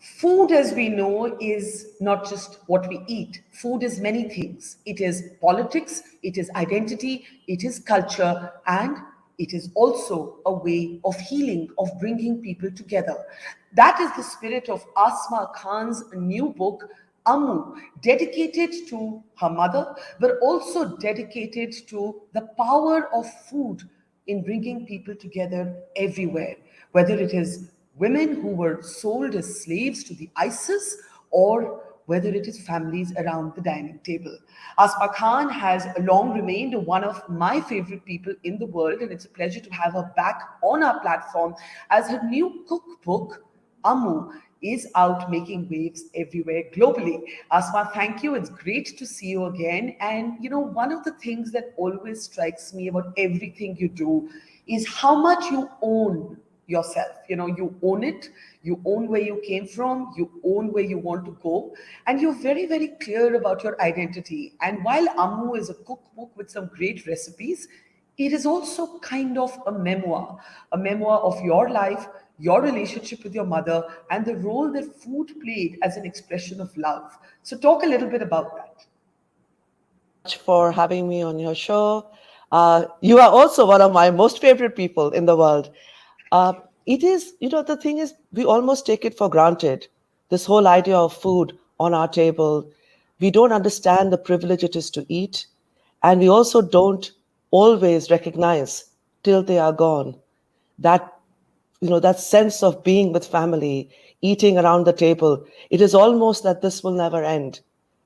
Food, as we know, is not just what we eat. Food is many things. It is politics, it is identity, it is culture, and it is also a way of healing, of bringing people together. That is the spirit of Asma Khan's new book, Ammu, dedicated to her mother, but also dedicated to the power of food in bringing people together everywhere, whether it is women who were sold as slaves to the ISIS or whether it is families around the dining table. Asma Khan has long remained one of my favorite people in the world, and it's a pleasure to have her back on our platform as her new cookbook, Ammu, is out making waves everywhere globally. Asma, thank you. It's great to see you again. And one of the things that always strikes me about everything you do is how much you own yourself. You own it, you own where you came from, you own where you want to go, and you're very, very clear about your identity. And while Ammu is a cookbook with some great recipes, it is also kind of a memoir of your life, your relationship with your mother, and the role that food played as an expression of love. So, talk a little bit about that. Much for having me on your show. You are also one of my most favorite people in the world. Uh, it is, the thing is, we almost take it for granted. This whole idea of food on our table, we don't understand the privilege it is to eat, and we also don't always recognize till they are gone that that sense of being with family, eating around the table. It is almost that this will never end,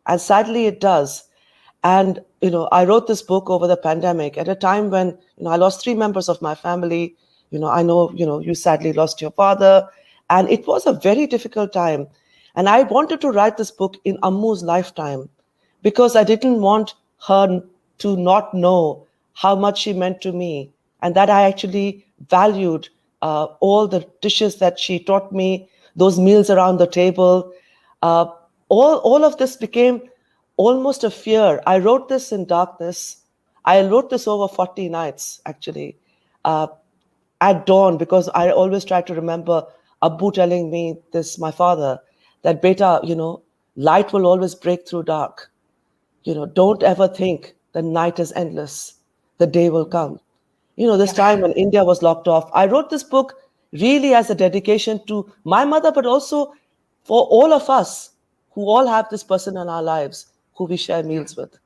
and sadly it does. And I wrote this book over the pandemic at a time when I lost three members of my family. I know you sadly lost your father, and it was a very difficult time. And I wanted to write this book in Ammu's lifetime because I didn't want her to not know how much she meant to me, and that I actually valued all the dishes that she taught me, those meals around the table. Uh, all of this became almost a fear. I wrote this in darkness. I wrote this over 40 nights, actually, uh, at dawn, because I always try to remember Abbu telling me this, my father, that beta, light will always break through dark. Don't ever think the night is endless. The day will come. This Yeah. time when India was locked off, I wrote this book really as a dedication to my mother, but also for all of us who all have this person in our lives who we share meals with.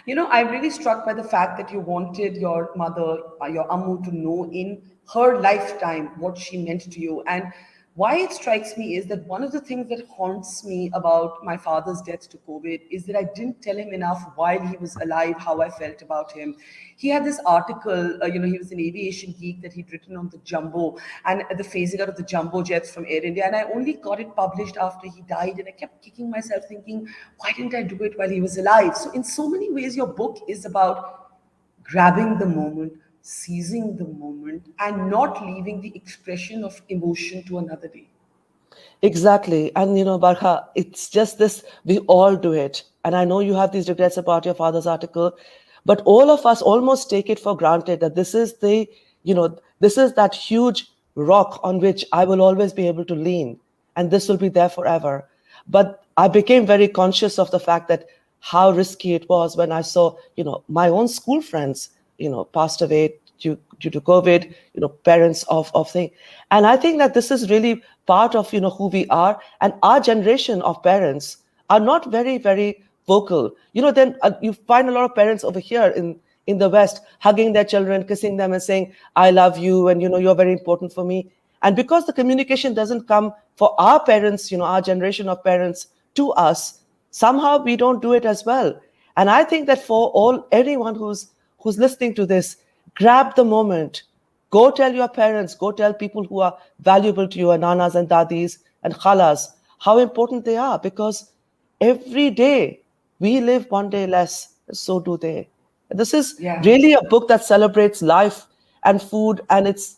I'm really struck by the fact that you wanted your mother, your Ammu, to know in her lifetime what she meant to you. And why it strikes me is that one of the things that haunts me about my father's death to COVID is that I didn't tell him enough while he was alive how I felt about him. He had this article, he was an aviation geek that he'd written on the jumbo and the phasing out of the jumbo jets from Air India. And I only got it published after he died. And I kept kicking myself thinking, why didn't I do it while he was alive? So, in so many ways, your book is about grabbing the moment, seizing the moment, and not leaving the expression of emotion to another day. Exactly. And Barkha, it's just this, we all do it. And I know you have these regrets about your father's article, but all of us almost take it for granted that this is that huge rock on which I will always be able to lean, and this will be there forever. But I became very conscious of the fact that how risky it was when I saw, my own school friends, passed away due to COVID, parents of things. And I think that this is really part of, who we are. And our generation of parents are not very, very vocal. Then you find a lot of parents over here in the West hugging their children, kissing them and saying, I love you, and, you're very important for me. And because the communication doesn't come for our parents, our generation of parents to us, somehow we don't do it as well. And I think that for anyone who's listening to this, grab the moment. Go tell your parents, go tell people who are valuable to you, and nanas and dadis and khalas, how important they are, because every day we live one day less, so do they. This is Yeah. really a book that celebrates life and food, and it's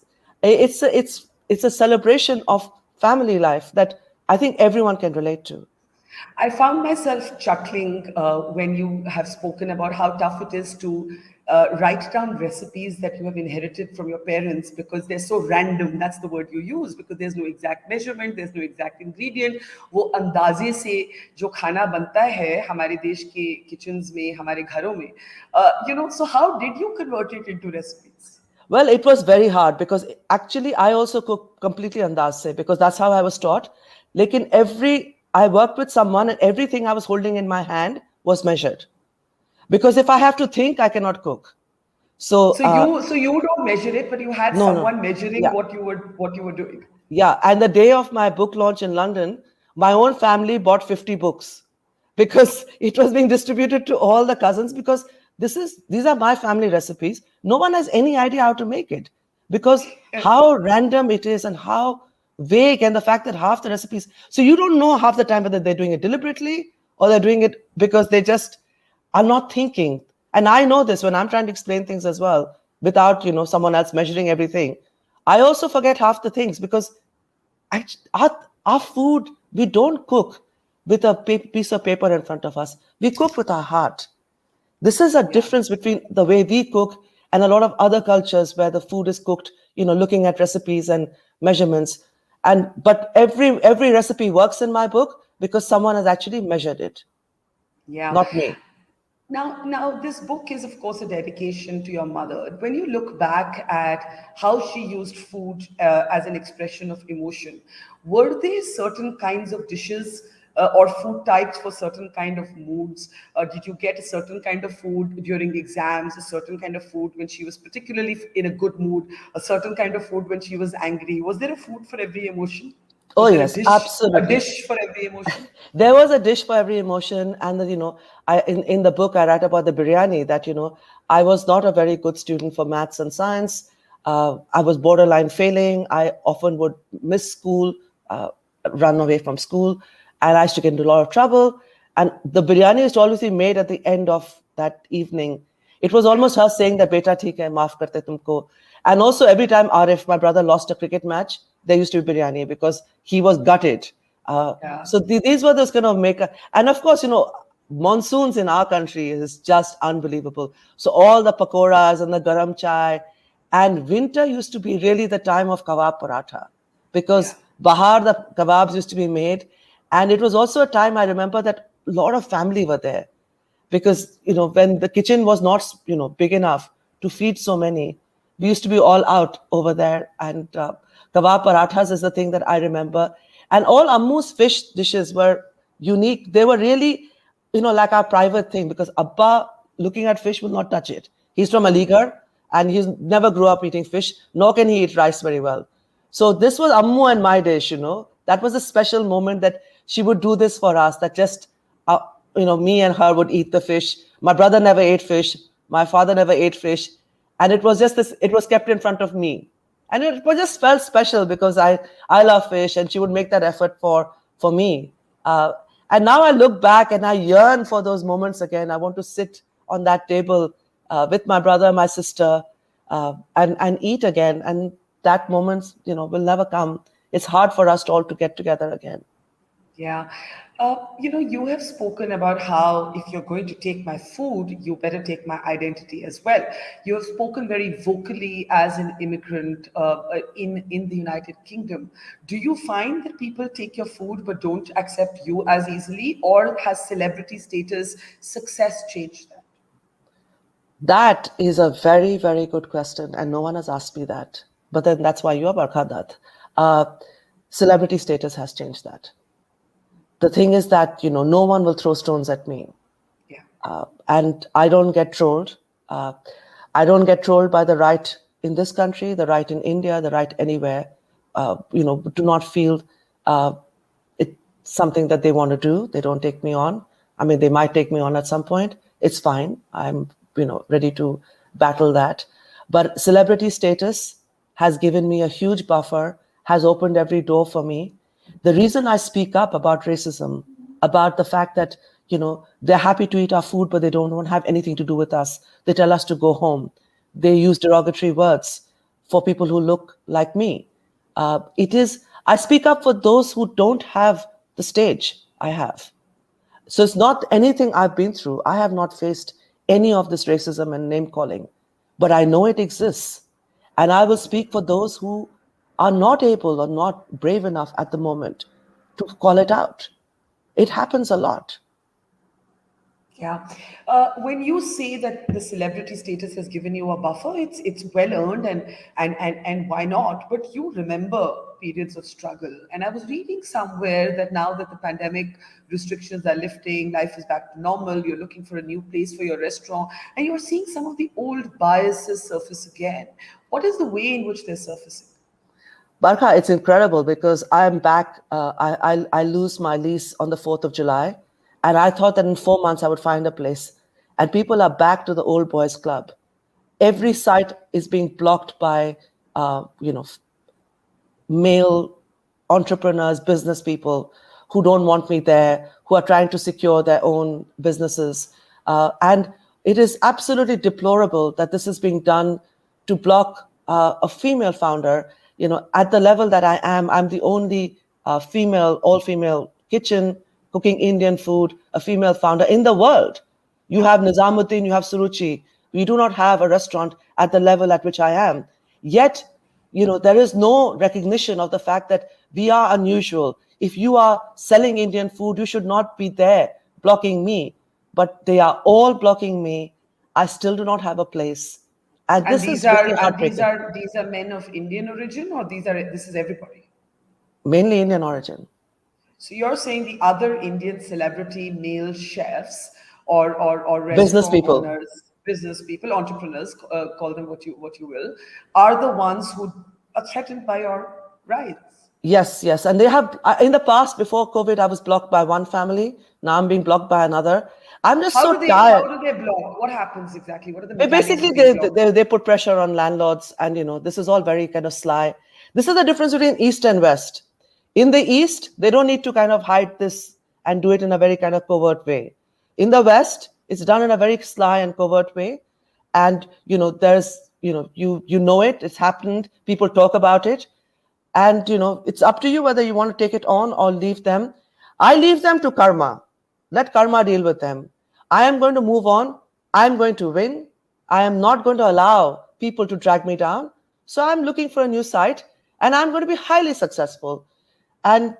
a celebration of family life that I think everyone can relate to. I found myself chuckling when you have spoken about how tough it is to write down recipes that you have inherited from your parents because they're so random. That's the word you use, because there's no exact measurement, there's no exact ingredient. वो अंदाजे से जो खाना बनता है हमारे देश के किचन्स में, हमारे घरों में, so how did you convert it into recipes? Well, it was very hard because actually I also cook completely andaz se because that's how I was taught. Lekin I worked with someone and everything I was holding in my hand was measured. Because if I have to think, I cannot cook. So, So you don't measure it, but you had no, no. someone measuring Yeah. what you were doing. Yeah. And the day of my book launch in London, my own family bought 50 books because it was being distributed to all the cousins because these are my family recipes. No one has any idea how to make it because how random it is and how vague, and the fact that half the recipes, so you don't know half the time whether they're doing it deliberately or they're doing it because they just are not thinking. And I know this when I'm trying to explain things as well without, someone else measuring everything. I also forget half the things because our food, we don't cook with a piece of paper in front of us. We cook with our heart. This is a difference between the way we cook and a lot of other cultures where the food is cooked, looking at recipes and measurements. But every recipe works in my book because someone has actually measured it, Yeah. not me. Now, this book is, of course, a dedication to your mother. When you look back at how she used food as an expression of emotion, were there certain kinds of dishes or food types for certain kind of moods? Did you get a certain kind of food during exams, a certain kind of food when she was particularly in a good mood, a certain kind of food when she was angry? Was there a food for every emotion? Oh, Was there yes, a absolutely. dish for every emotion? There was a dish for every emotion. And then, in the book, I write about the biryani that, I was not a very good student for maths and science. I was borderline failing. I often would miss school, uh, run away from school, and I used to get into a lot of trouble. And the biryani used to always be made at the end of that evening. It was almost her saying that beta theek hai, maaf karte tumko. And also every time Arif, my brother, lost a cricket match, there used to be biryani because he was gutted. Yeah. So these were those kind of and of course, monsoons in our country is just unbelievable. So all the pakoras and the garam chai, and winter used to be really the time of kebab paratha Yeah. because Bahar, the kebabs used to be made. And it was also a time I remember that a lot of family were there because when the kitchen was not big enough to feed so many, we used to be all out over there. And kebab parathas is the thing that I remember. And all Ammu's fish dishes were unique. They were really like our private thing because Abba, looking at fish, will not touch it. He's from Aligarh and he's never grew up eating fish, nor can he eat rice very well. So this was Ammu and my dish. That was a special moment that she would do this for us, that just uh, me and her would eat the fish. My brother never ate fish. My father never ate fish. And it was just this, it was kept in front of me. And it was just felt special because I love fish and she would make that effort for me. And now I look back and I yearn for those moments again. I want to sit on that table with my brother, my sister, and eat again. And that moment, will never come. It's hard for us all to get together again. Yeah. You have spoken about how if you're going to take my food, you better take my identity as well. You have spoken very vocally as an immigrant in the United Kingdom. Do you find that people take your food but don't accept you as easily, or has celebrity status success changed that? That is a very, very good question, and no one has asked me that. But then that's why you are Barkhadat. Uh, Celebrity status has changed that. The thing is that no one will throw stones at me, Yeah. and I don't get trolled. Uh, I don't get trolled by the right in this country, the right in India, the right anywhere. Do not feel uh, it's something that they want to do. They don't take me on. I mean, they might take me on at some point. It's fine. I'm ready to battle that. But celebrity status has given me a huge buffer, has opened every door for me. The reason I speak up about racism, about the fact that, they're happy to eat our food, but they don't want to have anything to do with us. They tell us to go home. They use derogatory words for people who look like me. I speak up for those who don't have the stage I have. So it's not anything I've been through. I have not faced any of this racism and name calling, but I know it exists. And I will speak for those who are not able or not brave enough at the moment to call it out. It happens a lot. Yeah. When you say that the celebrity status has given you a buffer, it's well earned, and why not? But you remember periods of struggle. And I was reading somewhere that now that the pandemic restrictions are lifting, life is back to normal, you're looking for a new place for your restaurant, and you're seeing some of the old biases surface again. What is the way in which they're surfacing? Barkha, it's incredible because I'm back. I lose my lease on the 4th of July. And I thought that in 4 months I would find a place. And people are back to the old boys club. Every site is being blocked by, male entrepreneurs, business people who don't want me there, who are trying to secure their own businesses. And it is absolutely deplorable that this is being done to block a female founder. At the level that I am, I'm the only female, all-female kitchen cooking Indian food, a female founder in the world. You have Nizamuddin, you have Suruchi. We do not have a restaurant at the level at which I am. Yet, there is no recognition of the fact that we are unusual. If you are selling Indian food, you should not be there blocking me. But they are all blocking me. I still do not have a place. And And this these is are really and these heartbreaking. are these are men of Indian origin, or this is everybody? Mainly Indian origin. So you're saying the other Indian celebrity male chefs or Business restaurant people. owners, business people, entrepreneurs, call them what you will, are the ones who are threatened by your rights. Yes, yes. And they have, in the past, before COVID, I was blocked by one family. Now I'm being blocked by another. I'm just How so do they how tired. do they block? What happens exactly? What are the mechanics Basically, of being they, blocked? they, they put pressure on landlords, and, this is all very kind of sly. This is the difference between East and West. In the East, they don't need to kind of hide this and do it in a very kind of covert way. In the West, it's done in a very sly and covert way. And, there's, you know it, it's happened, people talk about it. And it's up to you whether you want to take it on or leave them. I leave them to karma. Let karma deal with them. I am going to move on. I'm going to win. I am not going to allow people to drag me down. So I'm looking for a new site, and I'm going to be highly successful. And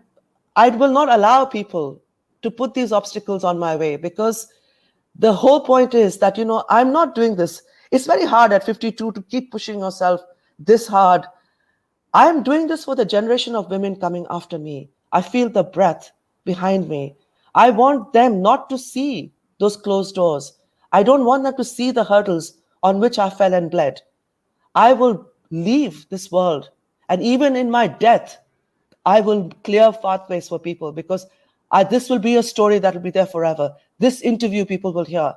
I will not allow people to put these obstacles on my way, because the whole point is that, I'm not doing this. It's very hard at 52 to keep pushing yourself this hard. I am doing this for the generation of women coming after me. I feel the breath behind me. I want them not to see those closed doors. I don't want them to see the hurdles on which I fell and bled. I will leave this world. And even in my death, I will clear pathways for people, because this will be a story that will be there forever. This interview people will hear,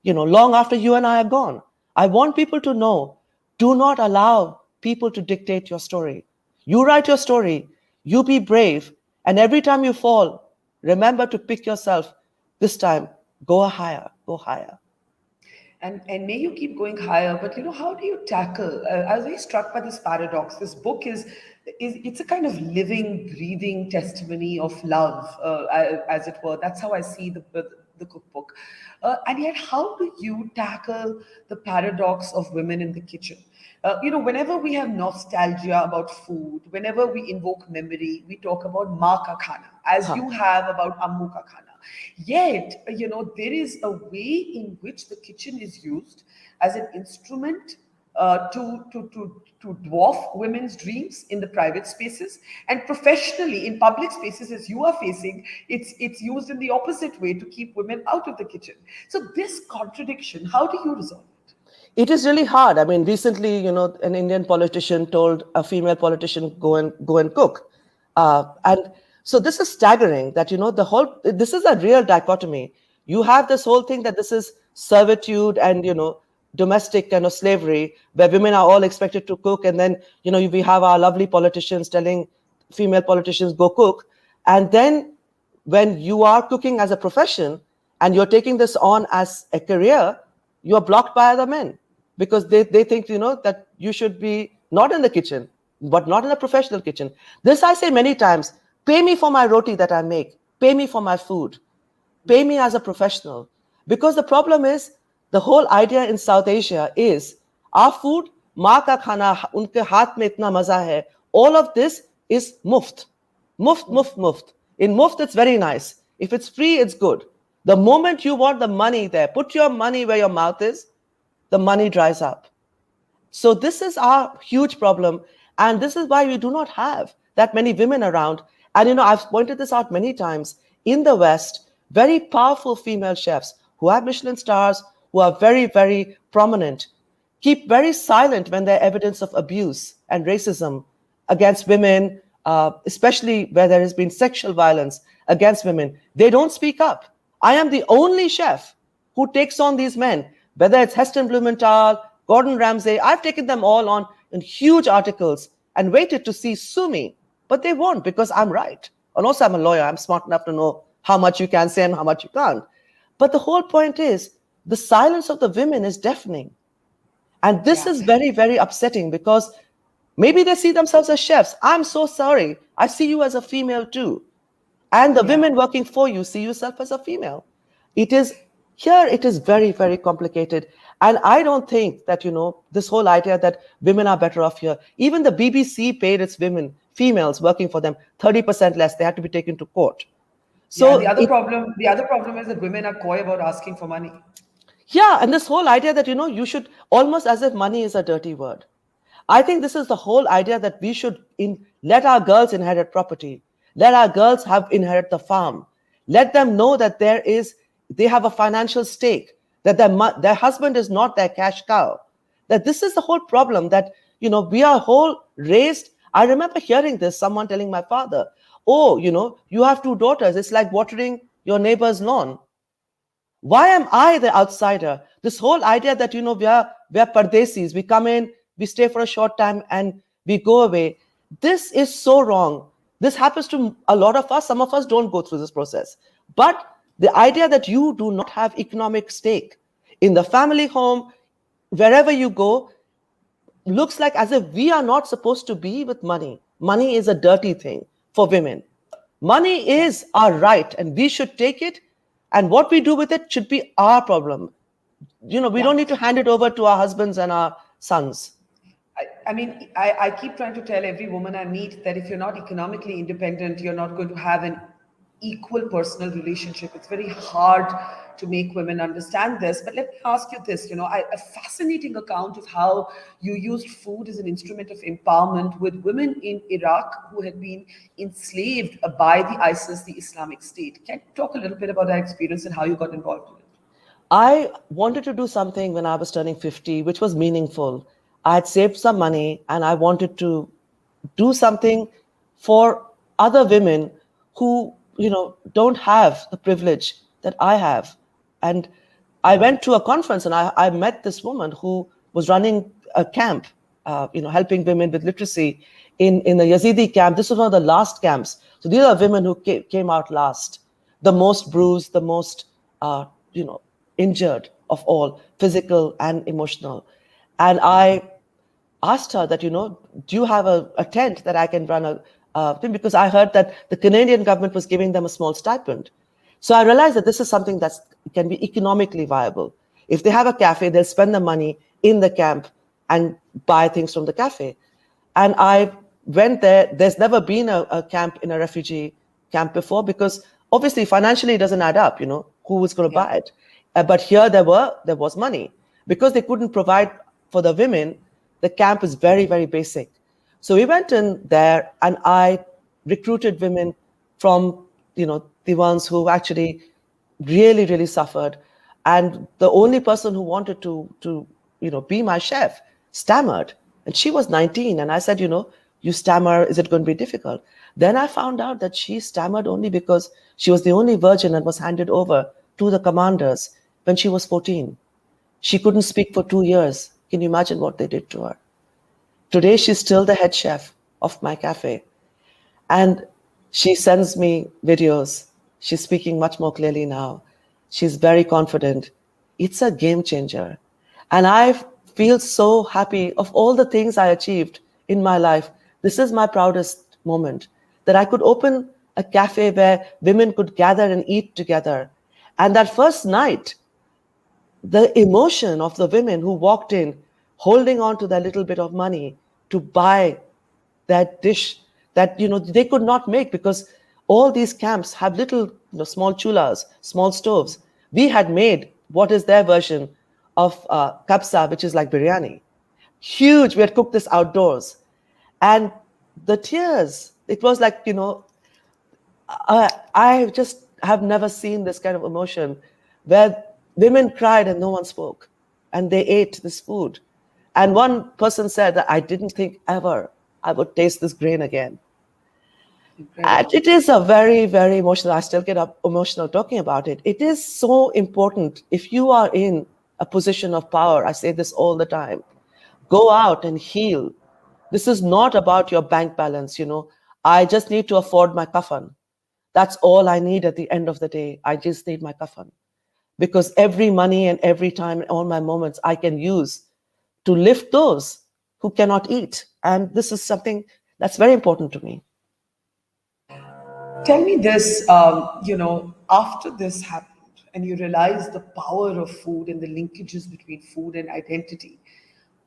long after you and I are gone. I want people to know, do not allow people to dictate your story. You write your story, you be brave, and every time you fall, remember to pick yourself. This time, go higher, go higher. And may you keep going higher. But how do you tackle? I was very struck by this paradox. This book is it's a kind of living, breathing testimony of love, as it were. That's how I see the cookbook. And yet, how do you tackle the paradox of women in the kitchen? Whenever we have nostalgia about food, whenever we invoke memory, we talk about Ma ka khana, as Huh. you have about Ammu ka khana. Yet, there is a way in which the kitchen is used as an instrument to dwarf women's dreams in the private spaces, and professionally in public spaces, as you are facing, it's used in the opposite way to keep women out of the kitchen. So this contradiction, how do you resolve it? It is really hard. I mean, recently, an Indian politician told a female politician, go and cook. And so this is staggering that, this is a real dichotomy. You have this whole thing that this is servitude and, domestic kind of slavery, where women are all expected to cook. And then, we have our lovely politicians telling female politicians, go cook. And then when you are cooking as a profession and you're taking this on as a career, you are blocked by other men, because they think, that you should be not in the kitchen, but not in a professional kitchen. This I say many times, pay me for my roti that I make, pay me for my food, pay me as a professional. Because the problem is, The whole idea in South Asia is our food, maa ka khana, unke haath mein itna maza hai. All of this is muft. Muft, muft, muft. In muft, it's very nice. If it's free, it's good. The moment you want the money there, put your money where your mouth is, the money dries up. So this is our huge problem. And this is why we do not have that many women around. And, I've pointed this out many times. In the West, very powerful female chefs who have Michelin stars, who are very, very prominent, keep very silent when there are evidence of abuse and racism against women, especially where there has been sexual violence against women. They don't speak up. I am the only chef who takes on these men, whether it's Heston Blumenthal, Gordon Ramsay. I've taken them all on in huge articles and waited to see sue me, but they won't because I'm right. And also, I'm a lawyer. I'm smart enough to know how much you can say and how much you can't. But the whole point is the silence of the women is deafening. And this is very, very upsetting because maybe they see themselves as chefs. I'm so sorry. I see you as a female too. And the women working for you see yourself as a female. It is very, very complicated. And I don't think that, this whole idea that women are better off here. Even the BBC paid its women, females working for them, 30% less. They had to be taken to court. So the other problem is that women are coy about asking for money. Yeah, and this whole idea that, you should almost as if money is a dirty word. I think this is the whole idea that we should let our girls inherit property. Let our girls inherit the farm. Let them know that they have a financial stake, that their husband is not their cash cow. That this is the whole problem, that, we are whole raised. I remember hearing this, someone telling my father, oh, you have 2 daughters. It's like watering your neighbor's lawn. Why am I the outsider? This whole idea that, we are pardesis. We come in, we stay for a short time and we go away. This is so wrong. This happens to a lot of us. Some of us don't go through this process. But the idea that you do not have economic stake in the family home, wherever you go, looks like as if we are not supposed to be with money. Money is a dirty thing for women. Money is our right and we should take it. And what we do with it should be our problem. We don't need to hand it over to our husbands and our sons. I keep trying to tell every woman I meet that if you're not economically independent, you're not going to have an equal personal relationship. It's very hard to make women understand this. But let me ask you this, a fascinating account of how you used food as an instrument of empowerment with women in Iraq who had been enslaved by the ISIS, the Islamic State. Can you talk a little bit about that experience and how you got involved in it? I wanted to do something when I was turning 50, which was meaningful. I had saved some money and I wanted to do something for other women who, don't have the privilege that I have. And I went to a conference and I met this woman who was running a camp, helping women with literacy in the Yazidi camp. This was one of the last camps. So these are women who came out last, the most bruised, the most, injured of all, physical and emotional. And I asked her that, do you have a tent that I can run a thing? Because I heard that the Canadian government was giving them a small stipend. So I realized that this is something that can be economically viable. If they have a cafe, they'll spend the money in the camp and buy things from the cafe. And I went there. There's never been a camp in a refugee camp before because obviously financially it doesn't add up, who was going to buy it. But here there was money. Because they couldn't provide for the women, the camp is very, very basic. So we went in there and I recruited women from, the ones who actually really, really suffered. And the only person who wanted to be my chef stammered. And she was 19. And I said, you stammer, is it going to be difficult? Then I found out that she stammered only because she was the only virgin and was handed over to the commanders when she was 14. She couldn't speak for 2 years. Can you imagine what they did to her? Today, she's still the head chef of my cafe. And she sends me videos. She's speaking much more clearly now. She's very confident. It's a game changer. And I feel so happy of all the things I achieved in my life. This is my proudest moment, that I could open a cafe where women could gather and eat together. And that first night, the emotion of the women who walked in holding on to their little bit of money to buy that dish that they could not make, because all these camps have little small chulas, small stoves. We had made what is their version of kapsa, which is like biryani. Huge. We had cooked this outdoors, and the tears. It was like I just have never seen this kind of emotion where women cried and no one spoke, and they ate this food. And one person said that I didn't think ever I would taste this grain again. And Incredible. it is a very, very emotional. I still get up emotional talking about it. It is so important. If you are in a position of power, I say this all the time, go out and heal. This is not about your bank balance. I just need to afford my kafan. That's all I need at the end of the day. I just need my kafan. Because every money and every time and all my moments I can use to lift those who cannot eat. And this is something that's very important to me. Tell me this, after this happened and you realized the power of food and the linkages between food and identity,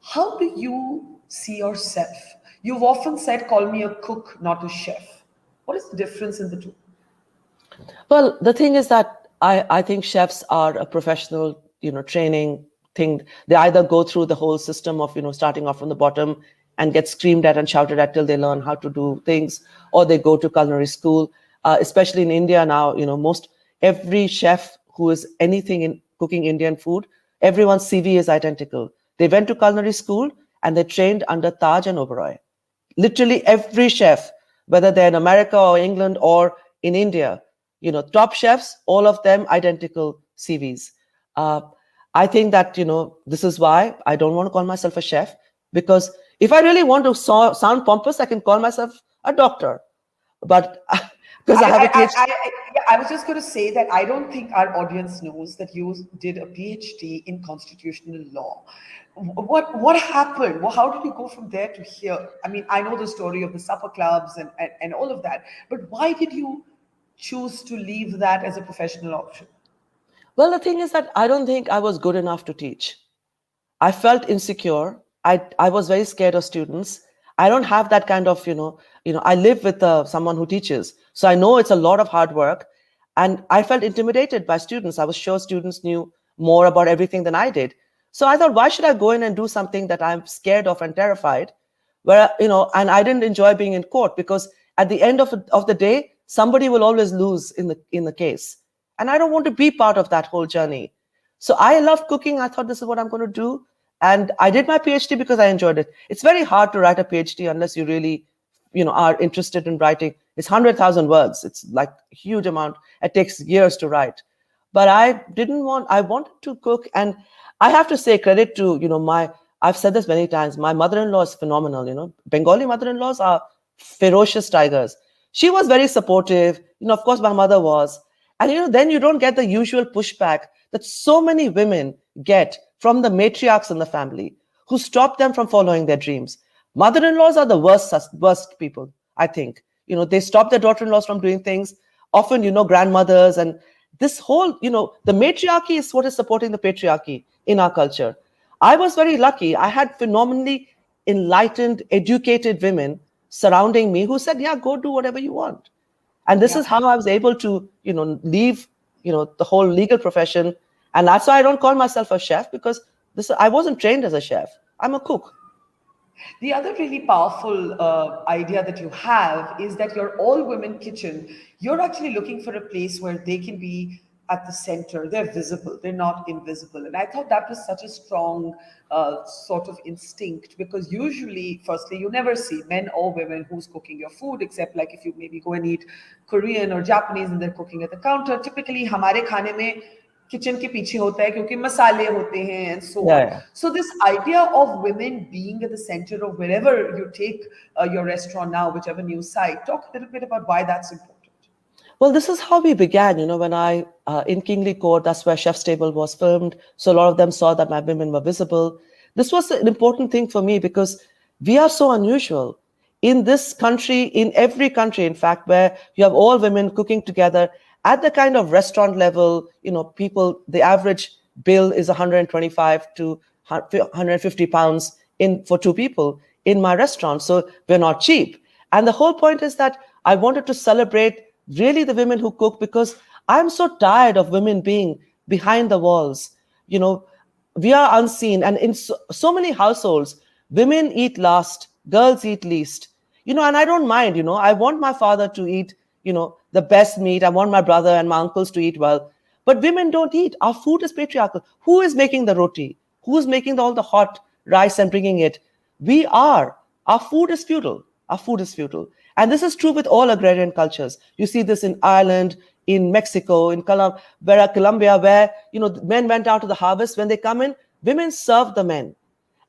how do you see yourself? You've often said, call me a cook, not a chef. What is the difference in the two? Well, the thing is that I think chefs are a professional, training thing. They either go through the whole system of, starting off from the bottom and get screamed at and shouted at till they learn how to do things, or they go to culinary school. Especially in India now, most every chef who is anything in cooking Indian food, everyone's CV is identical. They went to culinary school and they trained under Taj and Oberoi. Literally every chef, whether they're in America or England or in India, top chefs, all of them identical CVs. Uh, I think that, this is why I don't want to call myself a chef, because if I really want to sound pompous, I can call myself a doctor. But because I have a PhD. Yeah, I was just going to say that I don't think our audience knows that you did a PhD in constitutional law. What happened? Well, how did you go from there to here? I mean, I know the story of the supper clubs and all of that, but why did you choose to leave that as a professional option? Well, the thing is that I don't think I was good enough to teach. I felt insecure. I was very scared of students. I don't have that kind of I live with someone who teaches, so I know it's a lot of hard work, and I felt intimidated by students. I was sure students knew more about everything than I did. So I thought, why should I go in and do something that I'm scared of and terrified? Where and I didn't enjoy being in court, because at the end of the day, somebody will always lose in the case, and I don't want to be part of that whole journey. So I loved cooking. I thought this is what I'm going to do. And I did my PhD because I enjoyed it. It's very hard to write a PhD unless you really, are interested in writing. It's 100,000 words. It's like a huge amount. It takes years to write. But I wanted to cook. And I have to say credit to, I've said this many times. My mother-in-law is phenomenal. Bengali mother-in-laws are ferocious tigers. She was very supportive. Of course, my mother was. And then you don't get the usual pushback that so many women get from the matriarchs in the family who stop them from following their dreams. Mother-in-laws are the worst people, I think. They stop their daughter-in-laws from doing things. Often, grandmothers, and this whole, the matriarchy is what is supporting the patriarchy in our culture. I was very lucky. I had phenomenally enlightened, educated women surrounding me who said, yeah, go do whatever you want. And this Yeah. is how I was able to leave the whole legal profession. And that's why I don't call myself a chef, because I wasn't trained as a chef. I'm a cook. The other really powerful idea that you have is that your all women kitchen, you're actually looking for a place where they can be at the center. They're visible, they're not invisible. And I thought that was such a strong sort of instinct, because usually, firstly, you never see men or women who's cooking your food, except like if you maybe go and eat Korean or Japanese and they're cooking at the counter. Typically, हमारे खाने में kitchen के पीछे होता है क्योंकि मसाले होते हैं and so Yeah, on. yeah. So this idea of women being at the center of wherever you take your restaurant now, whichever new site, talk a little bit about why that's important. Well, this is how we began. When I, in Kingly Court, that's where Chef's Table was filmed. So a lot of them saw that my women were visible. This was an important thing for me because we are so unusual. In this country, in every country, in fact, where you have all women cooking together at the kind of restaurant level, people, the average bill is 125 to 150 pounds in for two people in my restaurant. So we're not cheap. And the whole point is that I wanted to celebrate really the women who cook, because I'm so tired of women being behind the walls. You know, we are unseen. And in so many households, women eat last, girls eat least. And I don't mind, I want my father to eat, the best meat. I want my brother and my uncles to eat well. But women don't eat. Our food is patriarchal. Who is making the roti? Who is making all the hot rice and bringing it? We are. Our food is feudal. Our food is feudal. And this is true with all agrarian cultures. You see this in Ireland, in Mexico, in Colombia, where, the men went out to the harvest. When they come in, women serve the men.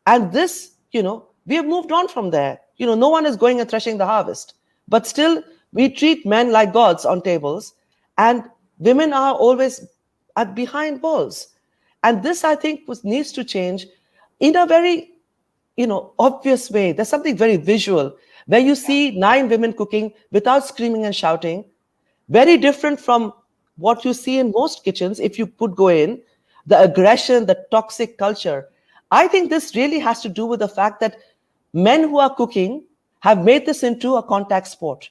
And this, we have moved on from there. No one is going and threshing the harvest. But still, we treat men like gods on tables. And women are always behind walls. And this, I think, needs to change in a very, obvious way. There's something very visual where you see 9 women cooking without screaming and shouting, very different from what you see in most kitchens if you could go in, the aggression, the toxic culture. I think this really has to do with the fact that men who are cooking have made this into a contact sport.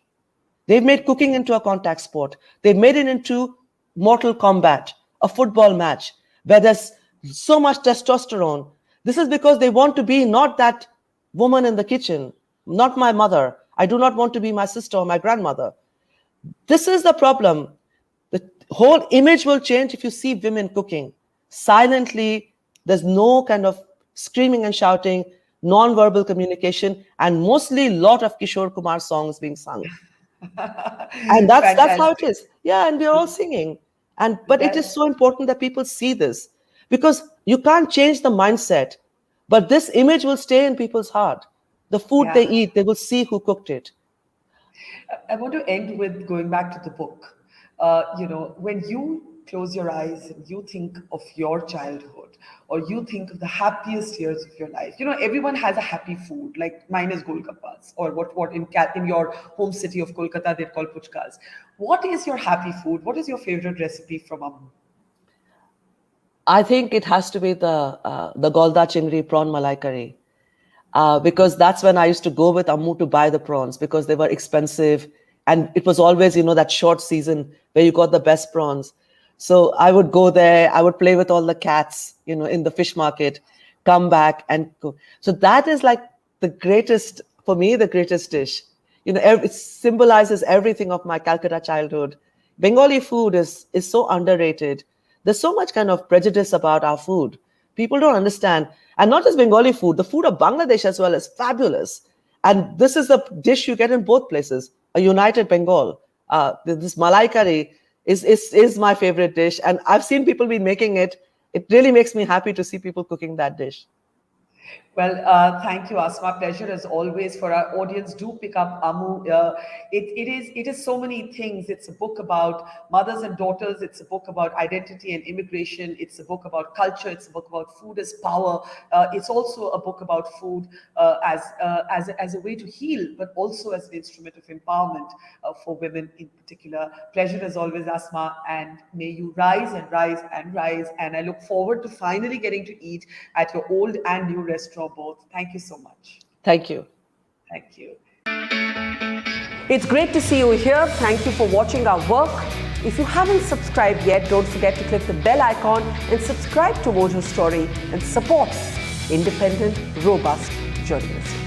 They've made cooking into a contact sport. They've made it into Mortal Kombat, a football match, where there's so much testosterone. This is because they want to be not that woman in the kitchen, not my mother. I do not want to be my sister or my grandmother. This is the problem. The whole image will change if you see women cooking silently. There's no kind of screaming and shouting, non-verbal communication, and mostly a lot of Kishore Kumar songs being sung. And that's how it is. Yeah, and we're all singing. But it is so important that people see this, because you can't change the mindset, but this image will stay in people's heart. The food they eat, they will see who cooked it. I want to end with going back to the book. When you close your eyes and you think of your childhood, or you think of the happiest years of your life, everyone has a happy food. Like mine is golgappas, or what in your home city of Kolkata they're called puchkas. What is your happy food? What is your favorite recipe from Ammu? I think it has to be the Golda Chingri prawn malai curry. Because that's when I used to go with Ammu to buy the prawns, because they were expensive. And it was always, that short season where you got the best prawns. So I would go there, I would play with all the cats, in the fish market, come back and go. So that is like the greatest, for me, the greatest dish. It symbolizes everything of my Calcutta childhood. Bengali food is so underrated. There's so much kind of prejudice about our food. People don't understand. And not just Bengali food, the food of Bangladesh as well is fabulous. And this is the dish you get in both places, a united Bengal. This malai curry is my favorite dish. And I've seen people be making it. It really makes me happy to see people cooking that dish. Well, thank you, Asma. Pleasure as always. For our audience, do pick up Ammu. It is so many things. It's a book about mothers and daughters. It's a book about identity and immigration. It's a book about culture. It's a book about food as power. It's also a book about food as a way to heal, but also as an instrument of empowerment for women in particular. Pleasure as always, Asma, and may you rise and rise and rise. And I look forward to finally getting to eat at your old and new restaurant both. Thank you so much. Thank you. Thank you. It's great to see you here. Thank you for watching our work. If you haven't subscribed yet, don't forget to click the bell icon and subscribe to Mojo Story and support independent, robust journalism.